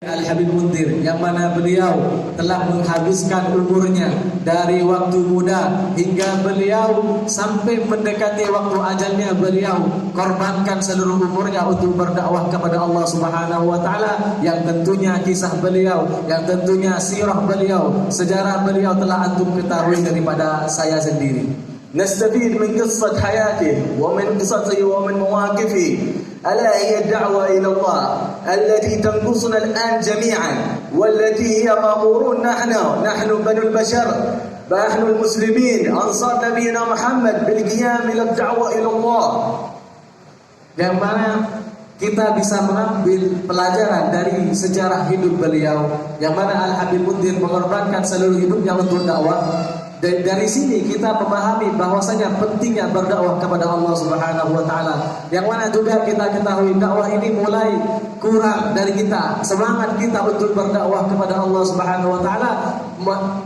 Al-Habib Munzir, yang mana beliau telah menghabiskan umurnya dari waktu muda hingga beliau sampai mendekati waktu ajalnya, beliau korbankan seluruh umurnya untuk berdakwah kepada Allah Subhanahu wa taala, yang tentunya kisah beliau, yang tentunya sirah beliau, sejarah beliau telah antum ketahui daripada saya sendiri. نستفيد من قصة حياته ومن قصته ومن مواقفه. ألا هي الدعوة إلى الله التي تنقصنا الآن جميعا، والتي هي مأمورون نحن بنو البشر، نحن المسلمين أنصار نبينا محمد بالقيام إلى الدعوة إلى الله. Yang mana kita bisa mengambil pelajaran dari sejarah hidup beliau, yang mana Al-Habib Munzir mengorbankan seluruh hidupnya untuk dakwah. Dan dari sini kita memahami bahwasanya pentingnya berdakwah kepada Allah Subhanahu wa taala. Yang mana juga kita ketahui dakwah ini mulai kurang dari kita, semangat kita untuk berdakwah kepada Allah Subhanahu wa taala.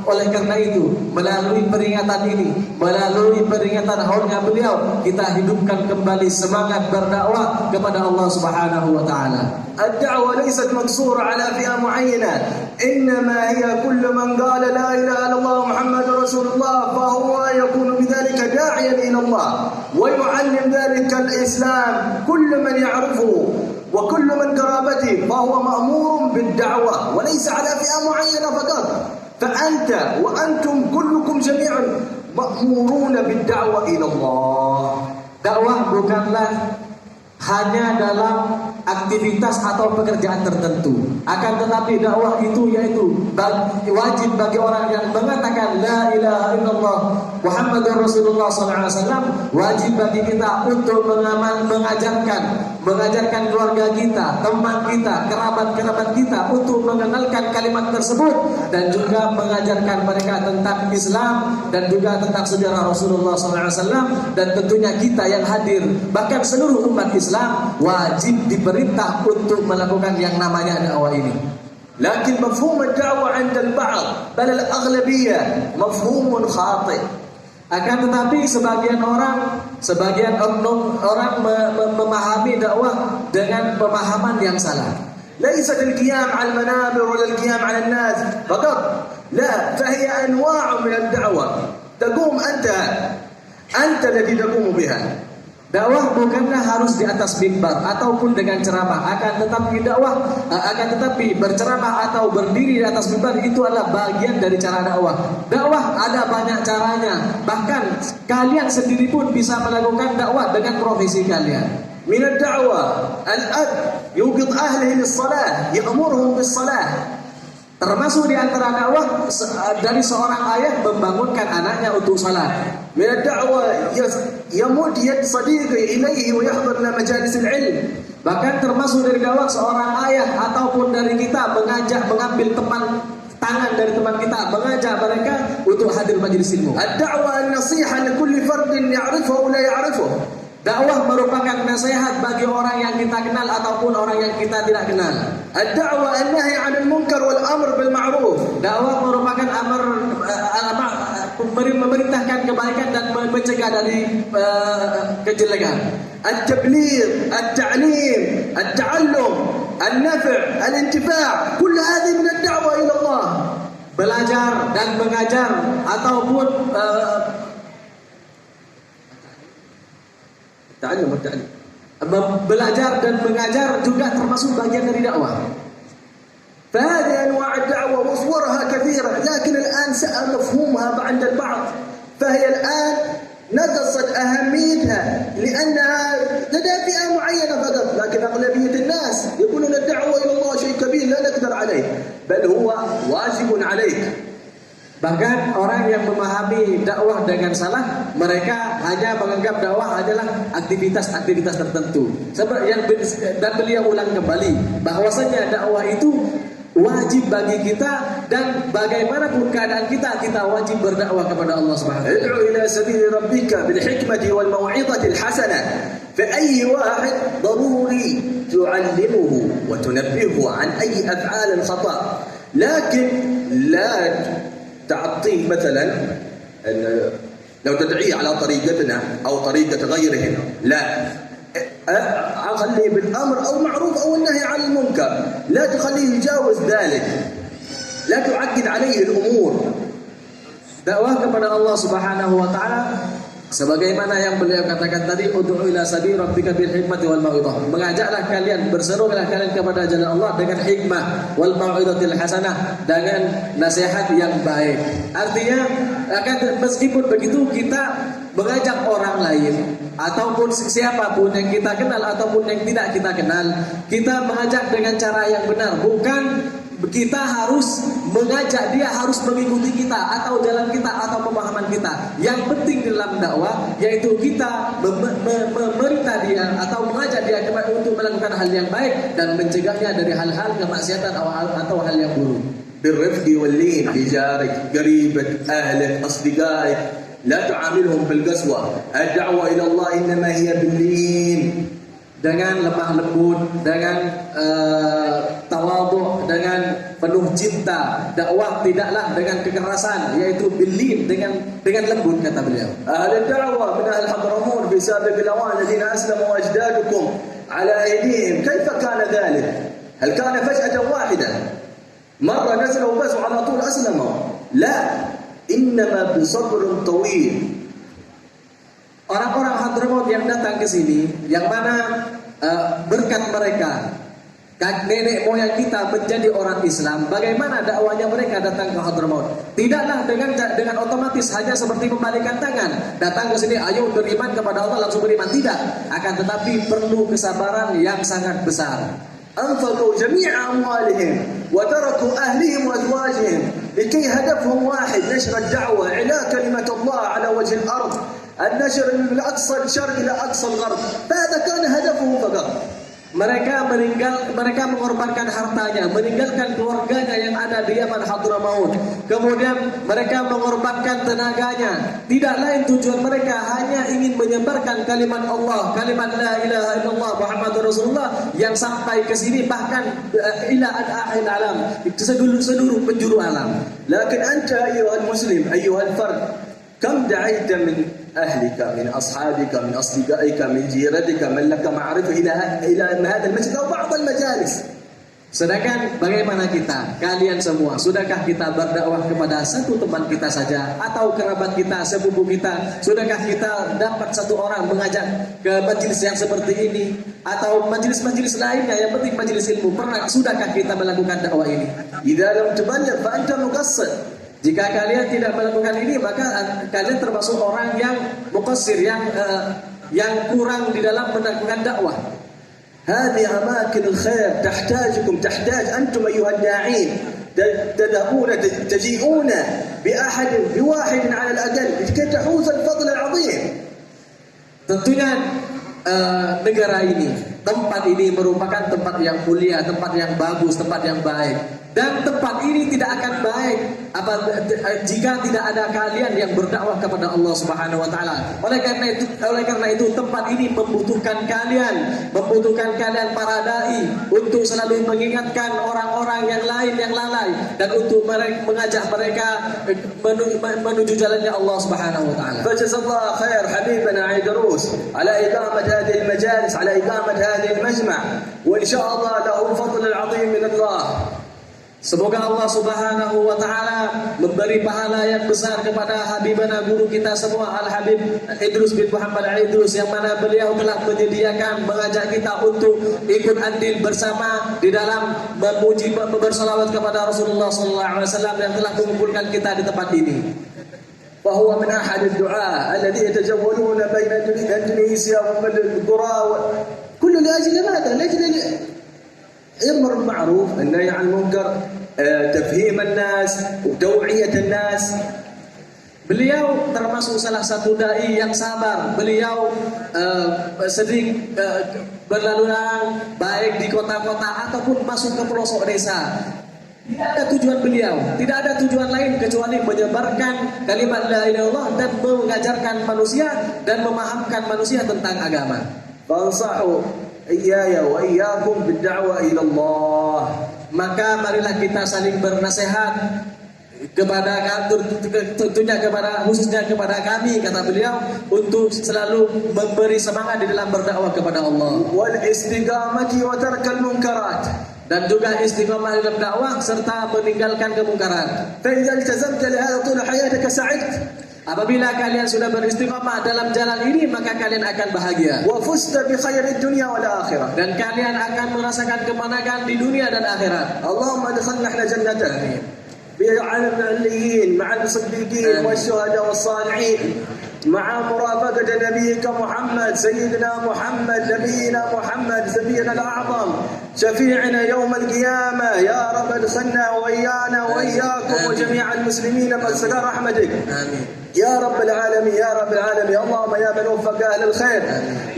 Oleh karena itu, melalui peringatan ini, melalui peringatan haulnya beliau, kita hidupkan kembali semangat berdakwah kepada Allah Subhanahu wa taala. الدعوة ليست مقصورة على فئة معينة، إنما هي كل من قال لا إله إلا الله محمد رسول الله فهو يكون بذلك داعيا إلى الله، ويعلم ذلك الإسلام كل من يعرفه وكل من قرابته، فهو مأمور بالدعوة وليس على فئة معينة فقط. فأنت وأنتم كلكم جميعا مأمورون بالدعوة إلى الله. Dakwah bukanlah hanya dalam aktivitas atau pekerjaan tertentu, akan tetapi dakwah itu yaitu wajib bagi orang yang mengatakan la ilaha illallah Muhammadur Rasulullah SAW. Wajib bagi kita untuk mengajarkan keluarga kita, teman kita, kerabat-kerabat kita untuk mengenalkan kalimat tersebut, dan juga mengajarkan mereka tentang Islam dan juga tentang sejarah Rasulullah SAW. Dan tentunya kita yang hadir, bahkan seluruh umat Islam wajib diperintah untuk melakukan yang namanya dakwah ini. لكن مفهوم الدعوة عند البعض بل الأغلبية مفهوم خاطئ. Akan tetapi sebagian orang memahami dakwah dengan pemahaman yang salah. ليست القيام على المنابر ولا القيام على الناس فقط، لا، فهي أنواع من الدعوة تقوم أنت الذي تقوم بها. Dakwah bukanlah harus di atas mimbar ataupun dengan ceramah, akan tetapi berceramah atau berdiri di atas mimbar itu adalah bagian dari cara dakwah. Dakwah ada banyak caranya, bahkan kalian sendiri pun bisa melakukan dakwah dengan profesi kalian. من الدعوة الأب يوقظ أهله للصلاة يأمرهم بالصلاة. Termasuk di antara dakwah dari seorang ayah membangunkan anaknya untuk salat. من الدعوة يمد يد صديقه إليه ويحضر إلى مجالس العلم. Bahkan termasuk dari dakwah seorang ayah ataupun dari kita mengambil tangan dari teman kita, mengajak mereka untuk hadir majelis ilmu. الدعوة النصيحة لكل فرد يعرفه ولا يعرفه. Dakwah merupakan nasihat bagi orang yang kita kenal ataupun orang yang kita tidak kenal. الدعوة النهي عن المنكر والأمر بالمعروف. Dakwah merupakan memerintahkan kebaikan dan mencegah dari kejelekan. التبليغ، التعليم، التعلم، النفع، الانتفاع، كل هذه من الدعوة إلى الله. Belajar dan mengajar ataupun belajar dan mengajar juga termasuk bagian dari dakwah. فهذه أنواع الدعوة وصورها كثيرة، لكن الآن سأل مفهومها عند البعض، فهي الآن نقصت أهميتها لأنها لدى فئة معينة فقط، لكن أغلبية الناس يقولون الدعوة إلى الله شيء كبير لا نقدر عليه، بل هو واجب عليك. Bahkan orang yang memahami dakwah dengan salah, mereka hanya menganggap dakwah adalah aktivitas-aktivitas tertentu. Dan beliau ulang kembali bahwasanya dakwah itu wajib bagi kita, dan bagaimanapun keadaan kita wajib berdakwah kepada Allah Subhanahu wa taala. Ad'u ila sabili rabbika bil hikmati wal mau'izati al hasanah. Fa ayyi wahid daruri tu'allimuhu wa tunabbihu an ayyi af'al al khata'. Lakin la تعطيه مثلا لو تدعيه على طريقتنا أو طريقة غيرهم، لا، خليه بالأمر أو معروف أو النهي عن المنكر، لا تخليه يجاوز ذلك، لا تعقد عليه الأمور. Dakwah kepada Allah Subhanahu wa taala sebagaimana yang beliau katakan tadi, ud'u ila sabil rabbika bil hikmati wal mau'izah. Mengajaklah kalian, berserulah kalian kepada jalan Allah dengan hikmah wal mau'izatil hasanah, dengan nasihat yang baik. Artinya meskipun begitu kita mengajak orang lain ataupun siapapun yang kita kenal ataupun yang tidak kita kenal, kita mengajak dengan cara yang benar, bukan kita harus mengajak dia harus mengikuti kita atau jalan kita atau pemahaman kita. Yang penting dalam dakwah yaitu kita memerintah dia atau mengajak dia untuk melakukan hal yang baik dan mencegahnya dari hal-hal kemaksiatan atau hal yang buruk. بالرفق واللين بجارك، قريبك، أهلك، أصدقائك، لا تعاملهم بالقسوة. الدعوة إلى الله إنما هي باللين. Dengan lemah lembut, dengan tawadhu, dengan penuh cinta. Dakwah tidaklah dengan kekerasan, yaitu bilin, dengan lembut, kata beliau. أهل الدعوة من أهل حضرموت في سابق الأوان الذين أسلموا أجدادكم على أيديهم، كيف كان ذلك؟ هل كان فجأة واحدة مرة نزلوا بس وعلى طول أسلموا؟ لا، إنما بصبر طويل. Orang-orang Hadramaut yang datang ke sini, yang mana berkat mereka, nenek moyang kita menjadi orang Islam, bagaimana dakwahnya mereka datang ke Hadramaut? Tidaklah dengan otomatis hanya seperti membalikan tangan, datang ke sini, ayo beriman kepada Allah langsung beriman, tidak. Akan tetapi perlu kesabaran yang sangat besar. أنفقوا جميع أموالهم وتركوا أهلهم وأزواجهم لكي هدفهم واحد، نشر الدعوة، إعلاء كلمة الله على وجه الأرض، النشر من أقصى الشرق إلى أقصى الغرب، فهذا كان هدفه فقط. Mereka mengorbankan hartanya, meninggalkan keluarganya yang ada di Yaman Hadramaut. Kemudian mereka mengorbankan tenaganya. Tidak lain tujuan mereka hanya ingin menyebarkan kalimat Allah, kalimat la ilaha illallah Muhammadur Rasulullah yang sampai ke sini bahkan ila al-akhir alam, seluruh penjuru alam. Lakin anta ayuhal muslim, ayuhal fard, كم دعيت من أهلك، من أصحابك، من أصدقائك، من جيرتك، من لك معرفة إلى هذا المسجد أو بعض المجالس. Sedangkan bagaimana kita, kalian semua, sudahkah kita berdakwah kepada satu teman kita saja atau kerabat kita, sepupu kita? Sudahkah kita dapat satu orang mengajak ke majelis yang seperti ini atau majelis-majelis lainnya, yang penting majelis ilmu? Sudahkah kita melakukan dakwah ini? إذا لم تبلغ فأنت مقصر. Jika kalian tidak melakukan ini, maka kalian termasuk orang yang muqassir, yang kurang di dalam melakukan dakwah. هذه أماكن الخير تحتاج أنتم أيها الداعين، تذهبون تجيئون بواحد على الأقل لكي تحوز الفضل العظيم. Tentunya negara ini, tempat ini merupakan tempat yang mulia, tempat yang bagus, tempat yang baik. Dan tempat ini tidak akan baik jika tidak ada kalian yang berdakwah kepada Allah Subhanahu wa taala. Oleh karena itu tempat ini membutuhkan kalian para dai untuk selalu mengingatkan orang-orang yang lain yang lalai dan untuk mengajak mereka menuju jalannya Allah Subhanahu wa taala. Fajazallahu khair habibana Aidarus ala iqamat hadhihi al-majalis, ala iqamat hadhihi al-majma', wa insyaallah lahu al-fadl al-'azim min Allah. Semoga Allah Subhanahu wa taala memberi pahala yang besar kepada habibana guru kita semua Al-Habib Idrus bin Muhammad Idrus, yang mana beliau telah menyediakan mengajak kita untuk ikut andil bersama di dalam memuji bersalawat kepada Rasulullah sallallahu alaihi wasallam yang telah mengumpulkan kita di tempat ini. فهو من أحد الدعاة الذين يتجولون بين إندونيسيا والقرى كل لأجل ماذا؟ لأجل الأمر بالمعروف، النهي عن المنكر، تفهيم الناس وتوعية الناس. Beliau termasuk salah satu dai yang sabar. Beliau sering berlalu lalang baik di kota-kota ataupun masuk ke pelosok desa. Tidak ada tujuan beliau, tidak ada tujuan lain kecuali menyebarkan kalimat la ilaha illallah dan mengajarkan manusia dan memahamkan manusia tentang agama. Fansahu iyaya wa iyyakum bid-da'wa ila Allah. Maka marilah kita saling bernasihat tentunya khususnya kepada kami, kata beliau, untuk selalu memberi semangat di dalam berdakwah kepada Allah, wal istiqamati wa tarkal munkarat, dan juga istiqamah dalam dakwah serta meninggalkan kemungkaran. fa idza iltazamta li hadha tul hayatika sa'idt. Apabila kalian sudah beristiqamah dalam jalan ini, maka kalian akan bahagia. Wa fusta bi khairid dunya wal akhirah. Dan kalian akan merasakan kemenangan di dunia dan akhirat. Allahumma adkhilna ihna jannatah. بعالم العليين مع الصديقين والشهداء والصالحين مع مرافقة نبيك محمد سيدنا محمد نبينا محمد نبينا الأعظم شفيعنا يوم القيامة. يا رب ادخلنا وإيانا وإياكم وجميع المسلمين بسكار رحمتك. آمين يا رب العالمين يا رب العالمين. اللهم يا من وفق أهل الخير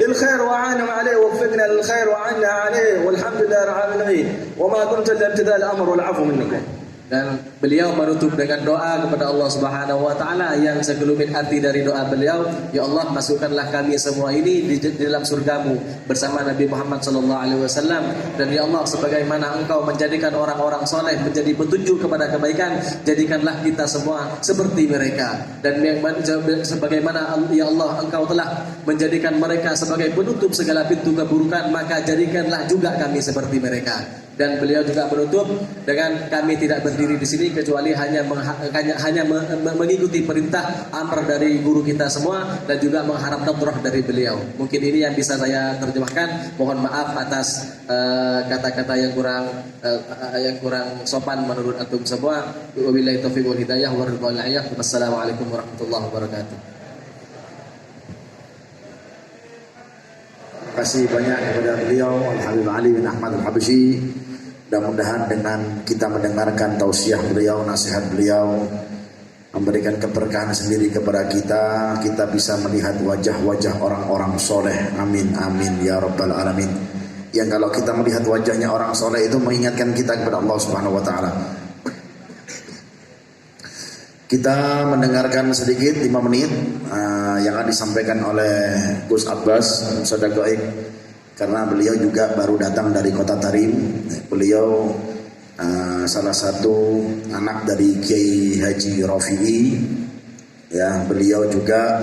للخير وعانهم عليه ووفقنا للخير وعنا عليه والحمد لله رب العالمين. وما كنت إلا امتثال الأمر والعفو منكم. Dan beliau menutup dengan doa kepada Allah Subhanahu wa taala yang segelumit arti dari doa beliau, ya Allah, masukkanlah kami semua ini di dalam surgamu bersama Nabi Muhammad sallallahu alaihi wasallam, dan ya Allah, sebagaimana Engkau menjadikan orang-orang soleh menjadi petunjuk kepada kebaikan, jadikanlah kita semua seperti mereka, dan yang sebagaimana ya Allah Engkau telah menjadikan mereka sebagai penutup segala pintu keburukan, maka jadikanlah juga kami seperti mereka. Dan beliau juga menutup dengan kami tidak berdiri di sini kecuali hanya mengikuti perintah amr dari guru kita semua dan juga mengharap nadrah dari beliau. Mungkin ini yang bisa saya terjemahkan. Mohon maaf atas kata-kata yang kurang sopan menurut antum semua. Wabillahi taufiq wal hidayah wa ridwan al-ayah. Wassalamualaikum warahmatullahi wabarakatuh. Terima kasih banyak kepada beliau Al-Habib Ali bin Ahmad Al-Habsyi. Mudah-mudahan dengan kita mendengarkan tausiah beliau, nasihat beliau, memberikan keberkahan sendiri kepada kita, kita bisa melihat wajah-wajah orang-orang soleh. Amin, amin, ya rabbal alamin. Yang kalau kita melihat wajahnya orang soleh itu mengingatkan kita kepada Allah Subhanahu wa ta'ala. Kita mendengarkan sedikit 5 menit yang akan disampaikan oleh Gus Abbas Ustadz Gaib, karena beliau juga baru datang dari kota Tarim. Beliau salah satu anak dari Kiai Haji Rafi'i, ya, beliau juga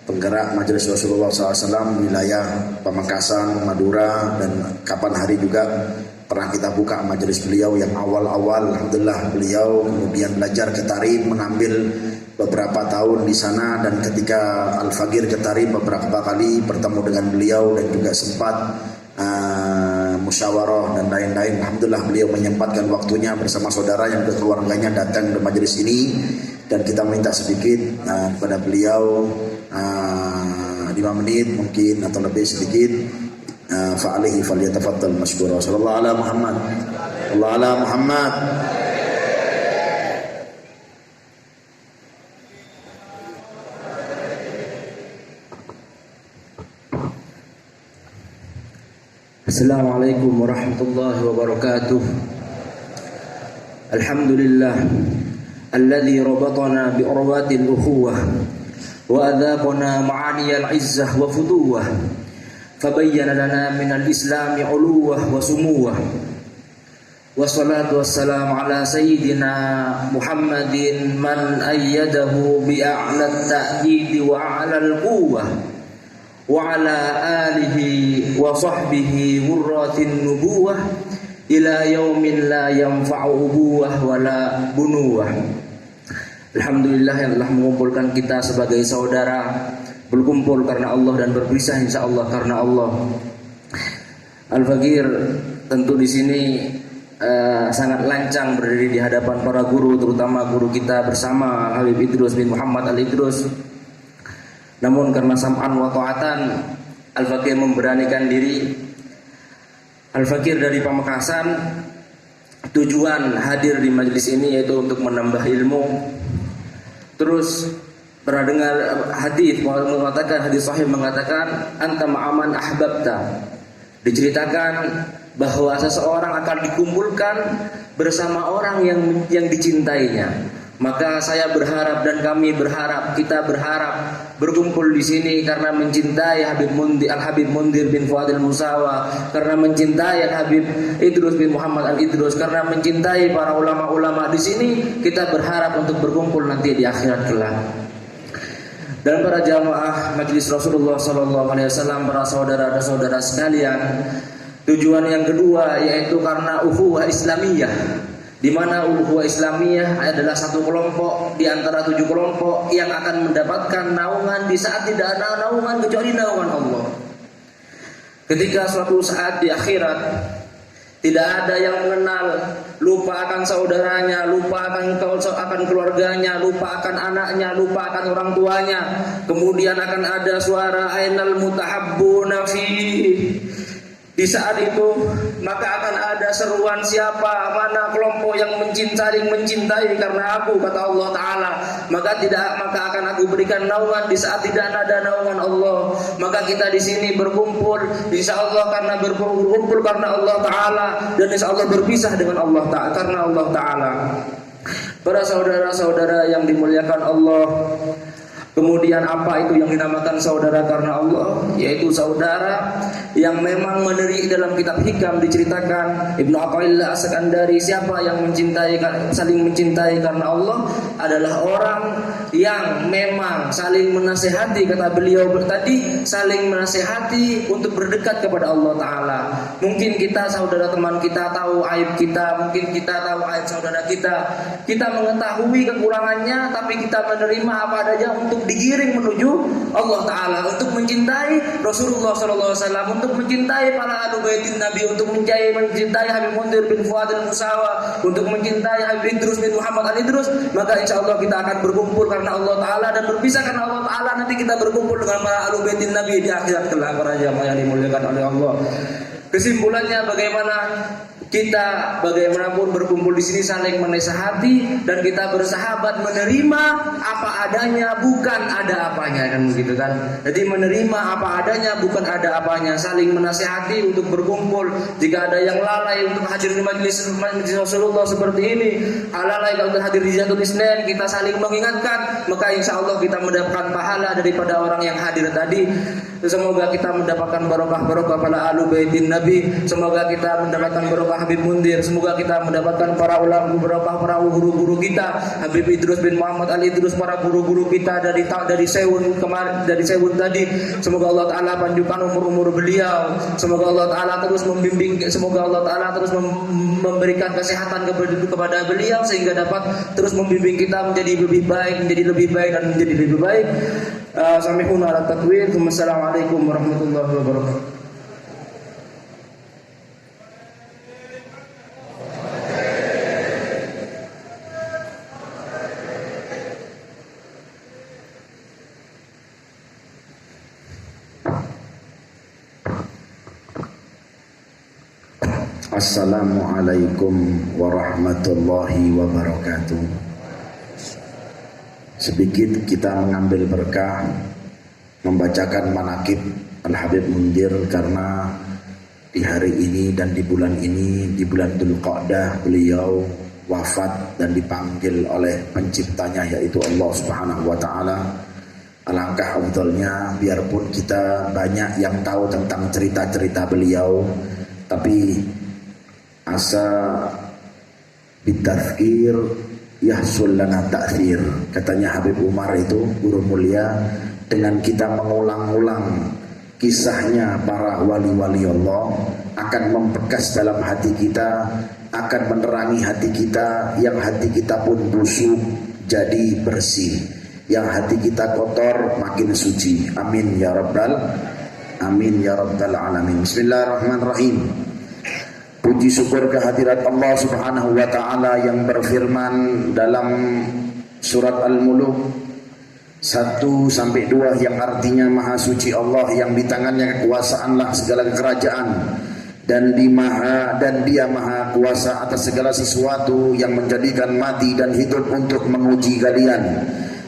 penggerak Majelis Rasulullah SAW wilayah Pamekasan, Madura, dan kapan hari juga pernah kita buka majelis beliau yang awal-awal. Alhamdulillah beliau kemudian belajar ke Tarim, mengambil beberapa tahun di sana, dan ketika Al-Fagir ke Tarim beberapa kali bertemu dengan beliau dan juga sempat musyawarah dan lain-lain. Alhamdulillah beliau menyempatkan waktunya bersama saudara yang keluarganya datang ke majelis ini, dan kita minta sedikit kepada beliau 5 menit mungkin atau lebih sedikit. Fa'alihi falyatafaddal mashkura. Sallallahu ala Muhammad. Allah ala Muhammad. Assalamualaikum warahmatullahi wabarakatuh. Alhamdulillah alladzi rabatana bi urwatil ukhuwah wa adzaqana ma'aniyal izzah wa futuwah. Fabayyana lana minal islami uluwah wa sumuwah. Wassalatu wassalamu ala sayyidina Muhammadin man ayyadahu bi a'la ta'yid wa a'la al-quwwah, wa ala alihi wa sahbihi wurratin nubuwah ila yaumin la yanfa'u ubuwah wa la bunuwah. Alhamdulillah yang telah mengumpulkan kita sebagai saudara, berkumpul karena Allah dan berpisah insyaallah karena Allah. Al-Fagir tentu di sini sangat lancang berdiri di hadapan para guru, terutama guru kita bersama Habib Idrus bin Muhammad Al-Idrus. Namun karena sam'an wa ta'atan, Al-Fagir memberanikan diri. Al-Fagir dari Pamekasan, tujuan hadir di majelis ini yaitu untuk menambah ilmu. Terus pernah dengar hadis mengatakan, hadis sahih mengatakan anta ma'aman ahbabta. Diceritakan bahwa seseorang akan dikumpulkan bersama orang yang dicintainya. Maka saya berharap dan kami berharap, kita berharap berkumpul di sini karena mencintai Al-Habib Mundir bin Fuad Al-Musawa, karena mencintai Al-Habib Idrus bin Muhammad Al-Idrus, karena mencintai para ulama-ulama di sini. Kita berharap untuk berkumpul nanti di akhirat kelak. Dan para jamaah Majelis Rasulullah SAW, para saudara dan saudara sekalian, tujuan yang kedua yaitu karena ukhuwah Islamiyah, di mana ukhuwah Islamiyah adalah satu kelompok di antara 7 kelompok yang akan mendapatkan naungan di saat tidak ada naungan kecuali naungan Allah. Ketika suatu saat di akhirat tidak ada yang mengenal, lupa akan saudaranya, lupa akan keluarganya, lupa akan anaknya, lupa akan orang tuanya. Kemudian akan ada suara ainal mutahabbuna fi. Di saat itu maka akan ada seruan, siapa, mana kelompok yang saling mencintai karena aku, kata Allah Ta'ala. Maka akan aku berikan naungan di saat tidak ada naungan Allah. Maka kita di sini berkumpul insya Allah karena berkumpul karena Allah Ta'ala, dan insya Allah berpisah dengan Allah Ta'ala karena Allah Ta'ala. Para saudara-saudara yang dimuliakan Allah, kemudian apa itu yang dinamakan saudara karena Allah? Yaitu saudara yang memang dalam kitab Hikam diceritakan Ibnu Athaillah As-Sakandari, siapa yang saling mencintai karena Allah adalah orang yang memang saling menasehati, kata beliau tadi, saling menasehati untuk berdekat kepada Allah Ta'ala. Mungkin kita, saudara teman kita, tahu aib kita, mungkin kita tahu aib saudara kita mengetahui kekurangannya, tapi kita menerima apa adanya untuk digiring menuju Allah Ta'ala, untuk mencintai Rasulullah SAW, untuk mencintai para ahlu baitin Nabi, untuk mencintai Habib Mundir bin Fuad Al-Musawa, untuk mencintai Habib Idrus bin Muhammad Al-Idrus. Maka insya Allah kita akan berkumpul karena Allah Ta'ala dan berpisah karena Allah Ta'ala. Nanti kita berkumpul dengan para ahlu baitin Nabi di akhirat kelak, para jamaah yang dimuliakan oleh Allah. Kesimpulannya bagaimana? Kita bagaimanapun berkumpul di sini saling menasihati dan kita bersahabat menerima apa adanya, bukan ada apanya, kan begitu kan? Jadi menerima apa adanya, bukan ada apanya, saling menasihati untuk berkumpul. Jika ada yang lalai untuk hadir di majelis Rasulullah seperti ini, lalai kalau hadir di Jatuh Isnin, kita saling mengingatkan, maka insya Allah kita mendapatkan pahala daripada orang yang hadir tadi. Semoga kita mendapatkan barokah pada ahlu baitin Nabi. Semoga kita mendapatkan barokah Habib Mundir. Semoga kita mendapatkan para ulama, para guru-guru kita, Habib Idrus bin Muhammad Al-Idrus, para guru-guru kita dari Sewun kemarin, dari Sewun tadi. Semoga Allah Ta'ala panjangkan umur beliau. Semoga Allah Ta'ala terus membimbing, semoga Allah Ta'ala terus memberikan kesehatan kepada beliau sehingga dapat terus membimbing kita menjadi lebih baik dan menjadi lebih baik. Samihuna ala takwir. Wassalamualaikum warahmatullahi wabarakatuh. Assalamualaikum warahmatullahi wabarakatuh. Sedikit kita mengambil berkah membacakan manaqib Al-Habib Mundir, karena di hari ini dan di bulan ini, di bulan Dzulqa'dah, beliau wafat dan dipanggil oleh penciptanya yaitu Allah Subhanahu wa taala. Alangkah afdalnya biarpun kita banyak yang tahu tentang cerita-cerita beliau, tapi asa bitazkir yahsul lana ta'thir, katanya Habib Umar itu guru mulia. Dengan kita mengulang-ulang kisahnya para wali-wali Allah akan membekas dalam hati kita, akan menerangi hati kita, yang hati kita pun busuk jadi bersih, yang hati kita kotor makin suci. Amin ya rabbal alamin. Bismillahirrahmanirrahim. Puji syukur kehadirat Allah Subhanahu wa taala yang berfirman dalam surat Al-Mulk 1-2 yang artinya Maha Suci Allah yang di tangannya kekuasaanlah segala kerajaan, dan Dia Maha Kuasa atas segala sesuatu yang menjadikan mati dan hidup untuk menguji kalian.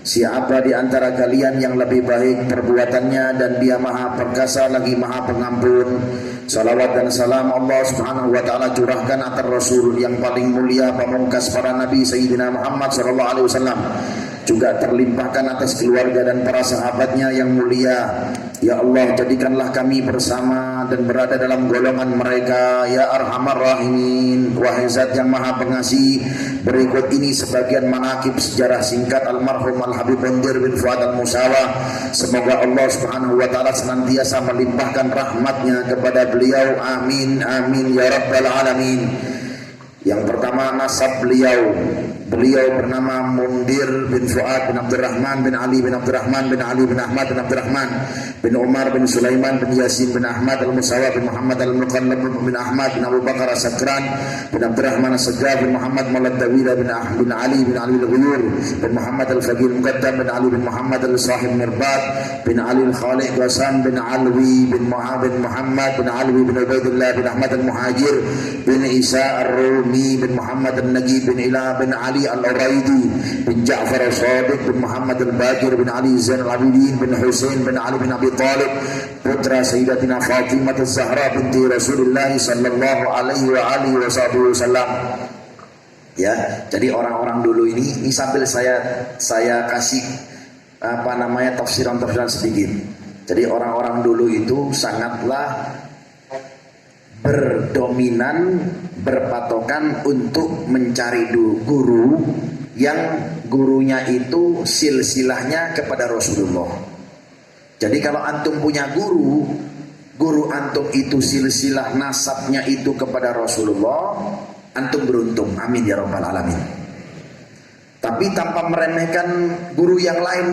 Siapa di antara kalian yang lebih baik perbuatannya dan dia maha perkasa lagi maha pengampun. Salawat dan salam Allah subhanahu wa ta'ala curahkan atas Rasul yang paling mulia pamungkas para nabi Sayyidina Muhammad sallallahu alaihi wasallam, juga terlimpahkan atas keluarga dan para sahabatnya yang mulia. Ya Allah, jadikanlah kami bersama dan berada dalam golongan mereka, ya Arhamar Rahimin. Wahai Zat yang maha pengasih, berikut ini sebagian manakib sejarah singkat almarhum Al-Habib Mundir bin Fuad Al-Musawa. Semoga Allah subhanahu wa ta'ala senantiasa melimpahkan rahmatnya kepada beliau, amin amin ya rabbal alamin. Yang pertama, nasab beliau. Beliau bernama Mundir bin Fuad bin Abdurrahman bin Ali bin Abdurrahman bin Ali bin Ahmad bin Abdurrahman bin Umar bin Sulaiman bin Yasin bin Ahmad al-Musawa bin Muhammad al-Muqallab bin Ahmad bin Abu Bakar as-Sakran bin Abdurrahman as-Sajjad bin Muhammad Malad Dawila bin Ali bin Ali al-Ghuyur bin Muhammad al-Faqir Muqaddam bin Ali bin Muhammad al-Sahib Mirbat bin Ali al-Khaliq Qasan bin Alwi bin Muhammad bin Alwi bin Ubaidillah bin Ahmad al-Muhajir bin Isa ar-Rumi bin Muhammad al-Nagib bin Ila bin Ali Al-Uraidi bin Ja'far al-Sadiq bin Muhammad al-Baqir bin Ali Zain al-Abidin bin Husain bin Ali bin Abi Talib, putra Sayyidatina Fatimah az-Zahra binti Rasulullah sallallahu alaihi wa alihi wasallam. Ya, jadi orang-orang dulu ini sambil saya kasih tafsiran sedikit. Jadi orang-orang dulu itu sangatlah berdominan, berpatokan untuk mencari guru yang gurunya itu silsilahnya kepada Rasulullah. Jadi kalau antum punya guru antum itu silsilah nasabnya itu kepada Rasulullah, antum beruntung, amin ya rabbal alamin. Tapi tanpa meremehkan guru yang lain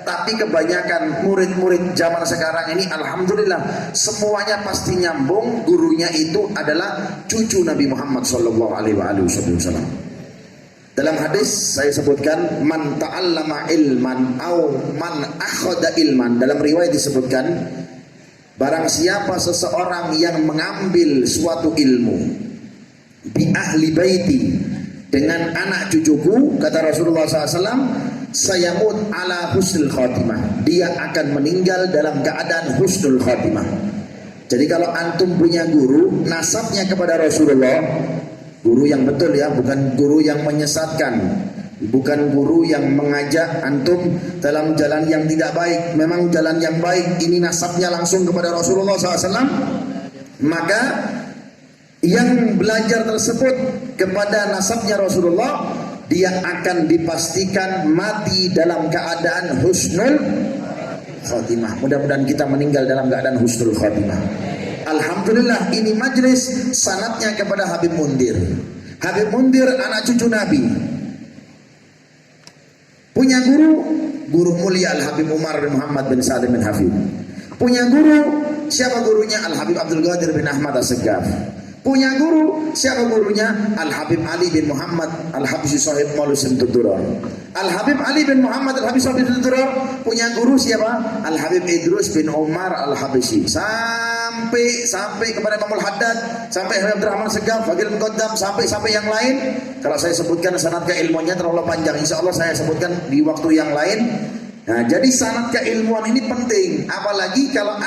tapi kebanyakan murid-murid zaman sekarang ini alhamdulillah semuanya pasti nyambung, gurunya itu adalah cucu Nabi Muhammad sallallahu alaihi wasallam. Dalam hadis saya sebutkan man ta'allama ilman au man akhadha ilman, dalam riwayat disebutkan barang siapa seseorang yang mengambil suatu ilmu bi ahli baiti, dengan anak cucuku, kata Rasulullah SAW, sayamut ala husnul khatimah, dia akan meninggal dalam keadaan husnul khatimah. Jadi kalau antum punya guru, nasabnya kepada Rasulullah, guru yang betul ya, bukan guru yang menyesatkan, bukan guru yang mengajak antum dalam jalan yang tidak baik. Memang jalan yang baik ini nasabnya langsung kepada Rasulullah SAW, maka yang belajar tersebut kepada nasabnya Rasulullah, dia akan dipastikan mati dalam keadaan husnul khatimah. Mudah-mudahan kita meninggal dalam keadaan husnul khatimah. Alhamdulillah, ini majlis sanadnya kepada Habib Mundir. Habib Mundir anak cucu Nabi, punya guru mulia Al-Habib Umar bin Muhammad bin Salim bin Hafid. Punya guru, siapa gurunya? Al-Habib Abdul Qadir bin Ahmad As-Saggaf. Punya guru, siapa gurunya? Al-Habib Ali bin Muhammad Al-Habsyi Sahib Maulus Tuturar. Al-Habib Ali bin Muhammad Al-Habsyi Sahib Tuturar punya guru siapa? Al-Habib Idrus bin Umar Al-Habsyi. Sampai kepada Imam Al-Haddad, sampai Habib Abdurrahman Segaf, Faqil Muqaddam, sampai yang lain. Kalau saya sebutkan sanad keilmuannya terlalu panjang, insya Allah saya sebutkan di waktu yang lain. Nah, jadi sanad keilmuan ini penting, apalagi kalau